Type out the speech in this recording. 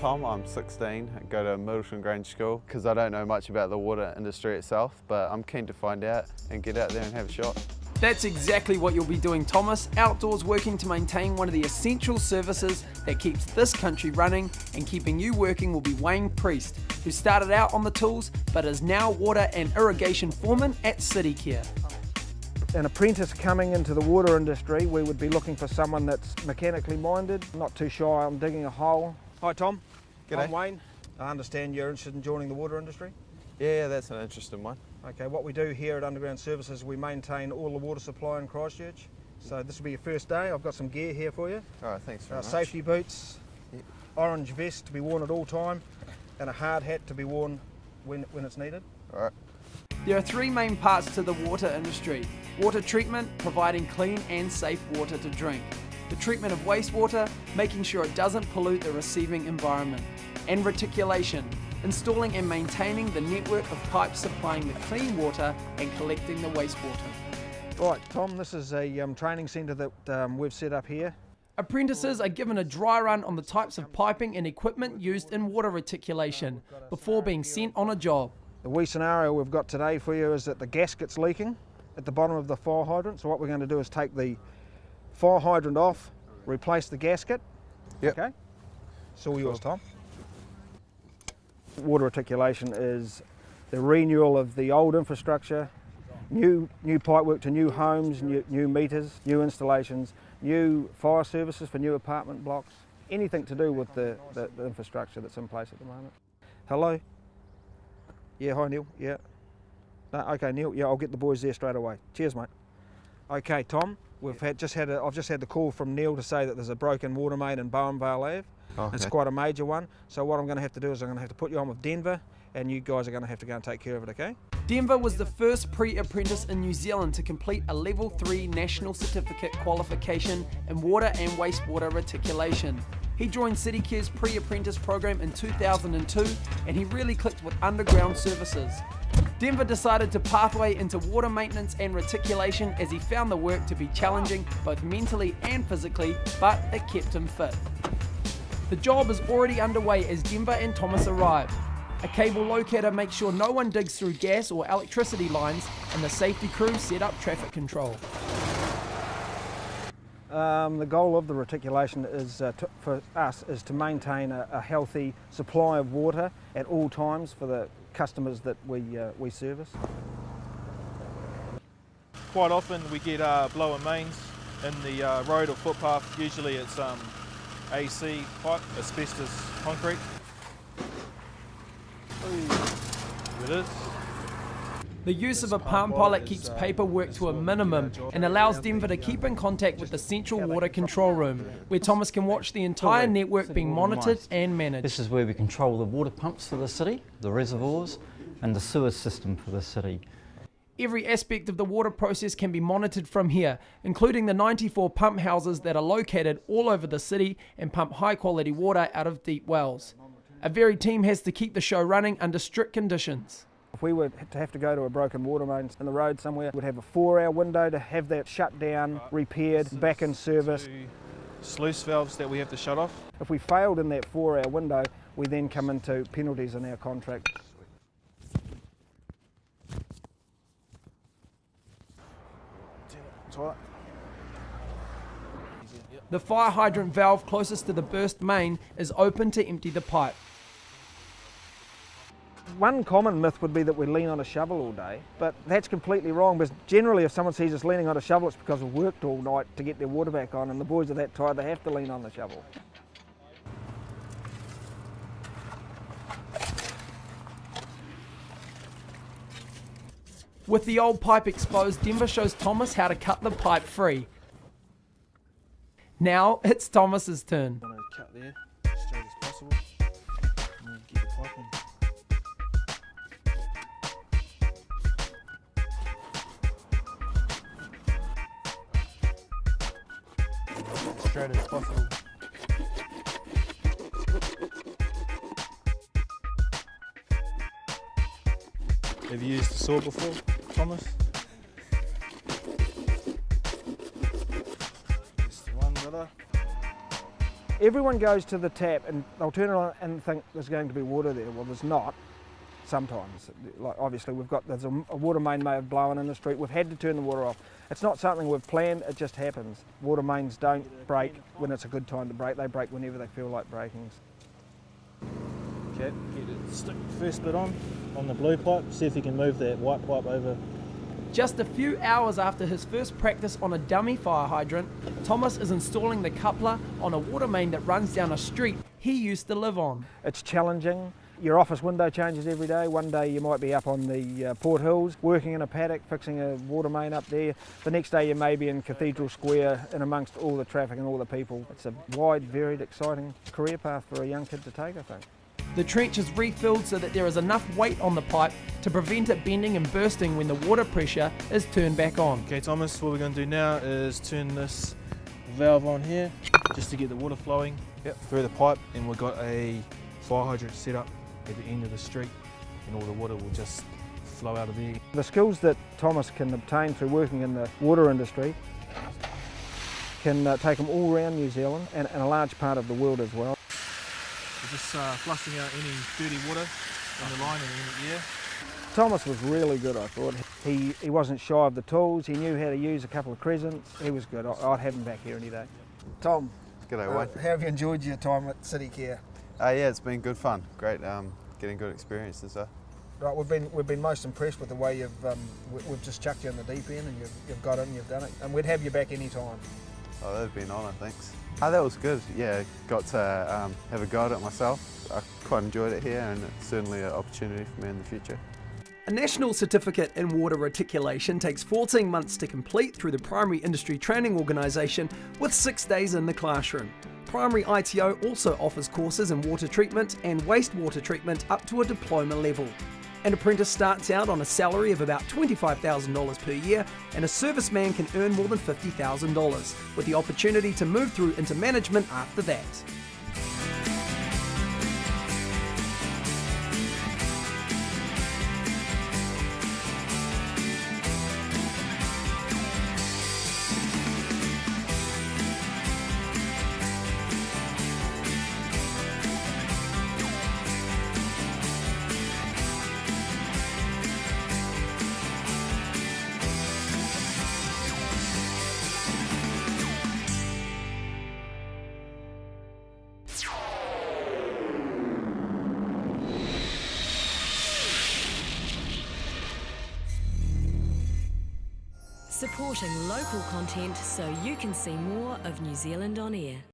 Tom, I'm 16, I go to Middleton Grange School because I don't know much about the water industry itself, but I'm keen to find out and get out there and have a shot. That's exactly what you'll be doing, Thomas, outdoors working to maintain one of the essential services that keeps this country running, and keeping you working will be Wayne Priest, who started out on the tools but is now water and irrigation foreman at CityCare. An apprentice coming into the water industry, we would be looking for someone that's mechanically minded, not too shy on digging a hole. Hi Tom, G'day. I'm Wayne. I understand you're interested in joining the water industry? Yeah, that's an interesting one. Okay, what we do here at Underground Services, we maintain all the water supply in Christchurch. So this will be your first day. I've got some gear here for you. All right, thanks very much. Safety boots, Yep. Orange vest to be worn at all time, and a hard hat to be worn when it's needed. All right. There are three main parts to the water industry. Water treatment, providing clean and safe water to drink. The treatment of wastewater, making sure it doesn't pollute the receiving environment. And reticulation, installing and maintaining the network of pipes supplying the clean water and collecting the wastewater. Right, Tom, this is a training centre that we've set up here. Apprentices are given a dry run on the types of piping and equipment used in water reticulation before being sent on a job. The wee scenario we've got today for you is that the gasket's leaking at the bottom of the fire hydrant. So what we're going to do is take the fire hydrant off, replace the gasket. Yep. Okay. It's all yours, Tom. Water reticulation is the renewal of the old infrastructure, new pipework to new homes, new meters, new installations, new fire services for new apartment blocks, anything to do with the infrastructure that's in place at the moment. Hello? Yeah, hi Neil, yeah. No, okay Neil, yeah, I'll get the boys there straight away. Cheers mate. Okay Tom, I've just had the call from Neil to say that there's a broken water main in Bowenvale Ave. Okay. It's quite a major one, so what I'm going to have to do is I'm going to have to put you on with Denver, and you guys are going to have to go and take care of it, okay? Denver was the first pre-apprentice in New Zealand to complete a Level 3 National Certificate qualification in water and wastewater reticulation. He joined CityCare's pre-apprentice program in 2002, and he really clicked with Underground Services. Denver decided to pathway into water maintenance and reticulation as he found the work to be challenging both mentally and physically, but it kept him fit. The job is already underway as Denver and Thomas arrive. A cable locator makes sure no one digs through gas or electricity lines, and the safety crew set up traffic control. The goal of the reticulation is for us is to maintain a healthy supply of water at all times for the customers that we service. Quite often we get blower mains in the road or footpath. Usually it's AC pipe, asbestos concrete. There it is. The use of a palm pilot keeps paperwork to a minimum and allows Denver to keep in contact with the central water control room, where Thomas can watch the entire network being monitored and managed. This is where we control the water pumps for the city, the reservoirs, and the sewer system for the city. Every aspect of the water process can be monitored from here, including the 94 pump houses that are located all over the city and pump high quality water out of deep wells. A varied team has to keep the show running under strict conditions. If we were to have to go to a broken water main in the road somewhere, we'd have a 4-hour window to have that shut down, repaired, back in service. Sluice valves that we have to shut off. If we failed in that 4-hour window, we then come into penalties in our contract. The fire hydrant valve closest to the burst main is open to empty the pipe. One common myth would be that we lean on a shovel all day, but that's completely wrong, because generally if someone sees us leaning on a shovel, it's because we've worked all night to get their water back on, and the boys are that tired they have to lean on the shovel. With the old pipe exposed, Denver shows Thomas how to cut the pipe free. Now it's Thomas's turn. I'm going to cut there, straight as possible, and then get the pipe in. Straight as possible. Have you used a saw before, Thomas? Just the one, brother. Everyone goes to the tap and they'll turn it on and think there's going to be water there. Well, there's not. Sometimes, like obviously there's a water main may have blown in the street. We've had to turn the water off. It's not something we've planned, it just happens. Water mains don't break when it's a good time to break. They break whenever they feel like breaking. Okay, stick the first bit on the blue pipe, see if you can move that white pipe over. Just a few hours after his first practice on a dummy fire hydrant, Thomas is installing the coupler on a water main that runs down a street he used to live on. It's challenging. Your office window changes every day. One day you might be up on the Port Hills working in a paddock fixing a water main up there. The next day you may be in Cathedral Square in amongst all the traffic and all the people. It's a wide, varied, exciting career path for a young kid to take, I think. The trench is refilled so that there is enough weight on the pipe to prevent it bending and bursting when the water pressure is turned back on. Okay Thomas, what we're going to do now is turn this valve on here just to get the water flowing through the pipe, and we've got a fire hydrant set up at the end of the street and all the water will just flow out of there. The skills that Thomas can obtain through working in the water industry can take him all around New Zealand and a large part of the world as well. We're just flushing out any dirty water on the line and in the air. Thomas was really good, I thought. He wasn't shy of the tools, he knew how to use a couple of crescents. He was good. I'd have him back here any day. Tom, G'day, Wayne. how have you enjoyed your time at CityCare? Yeah, it's been good fun. Great, getting good experience and stuff. Right, we've been most impressed with the way we've just chucked you in the deep end and you've got it and you've done it, and we'd have you back any time. Oh, that'd be an honour, thanks. That was good. Yeah, got to have a go at it myself. I quite enjoyed it here, and it's certainly an opportunity for me in the future. A national certificate in water reticulation takes 14 months to complete through the Primary Industry Training Organisation, with 6 days in the classroom. Primary ITO also offers courses in water treatment and wastewater treatment up to a diploma level. An apprentice starts out on a salary of about $25,000 per year, and a serviceman can earn more than $50,000, with the opportunity to move through into management after that. Supporting local content so you can see more of New Zealand on air.